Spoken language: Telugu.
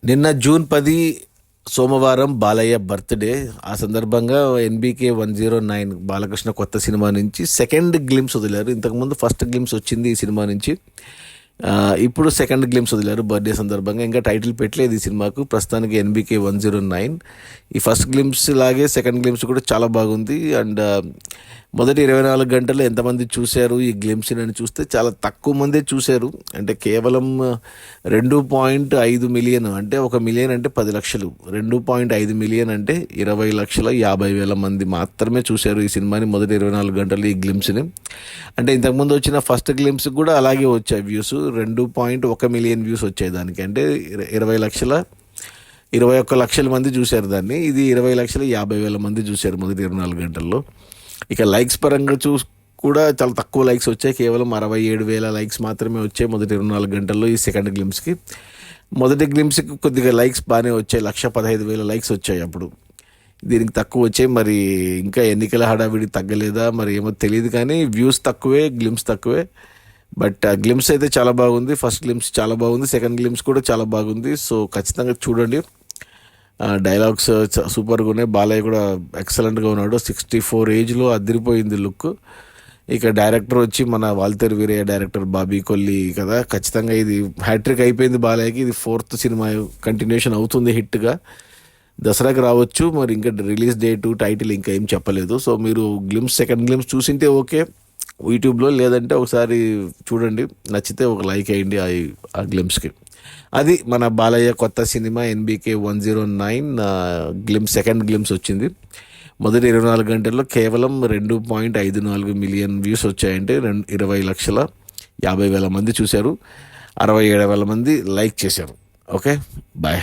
నిన్న జూన్ 10 సోమవారం బాలయ్య బర్త్డే. ఆ సందర్భంగా ఎన్బీకే 109 బాలకృష్ణ కొత్త సినిమా నుంచి సెకండ్ గ్లిమ్స్ వదిలారు. ఇంతకుముందు ఫస్ట్ గ్లిమ్స్ వచ్చింది ఈ సినిమా నుంచి. ఇప్పుడు సెకండ్ గ్లిమ్స్ వదిలారు బర్త్డే సందర్భంగా. ఇంకా టైటిల్ పెట్టలేదు ఈ సినిమాకు. ప్రస్తుతానికి ఎన్బీకే 109. ఈ ఫస్ట్ గ్లిమ్స్ లాగే సెకండ్ గ్లిమ్స్ కూడా చాలా బాగుంది. అండ్ మొదటి 24 గంటల్లో ఎంతమంది చూశారు ఈ గ్లిమ్స్ని అని చూస్తే చాలా తక్కువ మందే చూశారు. అంటే కేవలం 2.5 మిలియన్, అంటే 1 మిలియన్ అంటే 10 లక్షలు, 2.5 మిలియన్ అంటే 20,50,000 మంది మాత్రమే చూశారు ఈ సినిమాని మొదటి 24 గంటలు ఈ గ్లిమ్స్ని. అంటే ఇంతకుముందు వచ్చిన ఫస్ట్ గ్లిమ్స్ కూడా అలాగే వచ్చాయి వ్యూస్. 2.1 మిలియన్ వ్యూస్ వచ్చాయి దానికి. అంటే 21 లక్షల మంది చూశారు దాన్ని. ఇది 20,50,000 మంది చూశారు మొదటి 24 గంటల్లో. ఇక లైక్స్ పరంగా కూడా చాలా తక్కువ లైక్స్ వచ్చాయి. కేవలం 67,000 లైక్స్ మాత్రమే వచ్చాయి మొదటి 24 గంటల్లో ఈ సెకండ్ గ్లిమ్స్కి. మొదటి గ్లిమ్స్కి కొద్దిగా లైక్స్ బాగానే వచ్చాయి, 1,15,000 లైక్స్ వచ్చాయి అప్పుడు. దీనికి తక్కువ వచ్చాయి. మరి ఇంకా ఎన్నికల హడావిడి తగ్గలేదా మరి ఏమో తెలియదు, కానీ వ్యూస్ తక్కువే, గ్లిమ్స్ తక్కువే. బట్ గ్లిమ్స్ అయితే చాలా బాగుంది. ఫస్ట్ గ్లిమ్స్ చాలా బాగుంది, సెకండ్ గ్లిమ్స్ కూడా చాలా బాగుంది. సో ఖచ్చితంగా చూడండి. డైలాగ్స్ సూపర్గా ఉన్నాయి. బాలయ్య కూడా ఎక్సలెంట్గా ఉన్నాడు. 64 ఏజ్లో అదిరిపోయింది లుక్. ఇక డైరెక్టర్ వచ్చి మన వాల్తేరు వీరయ్య డైరెక్టర్ బాబీ కొల్లి కదా. ఖచ్చితంగా ఇది హ్యాట్రిక్ అయిపోయింది బాలయ్యకి. ఇది 4th సినిమా కంటిన్యూషన్ అవుతుంది హిట్గా. దసరాకి రావచ్చు. మరి ఇంకా రిలీజ్ డేటు, టైటిల్ ఇంకా ఏం చెప్పలేదు. సో మీరు సెకండ్ గ్లిమ్స్ చూసింటే ఓకే యూట్యూబ్లో, లేదంటే ఒకసారి చూడండి, నచ్చితే ఒక లైక్ వేయండి ఆ గ్లిమ్స్కి. అది మన బాలయ్య కొత్త సినిమా ఎన్బీకే 109 సెకండ్ గ్లిమ్స్ వచ్చింది. మొదటి 24 గంటల్లో కేవలం 2.54 మిలియన్ వ్యూస్ వచ్చాయంటే 20,50,000 మంది చూశారు, 67,000 మంది లైక్ చేశారు. Okay, bye.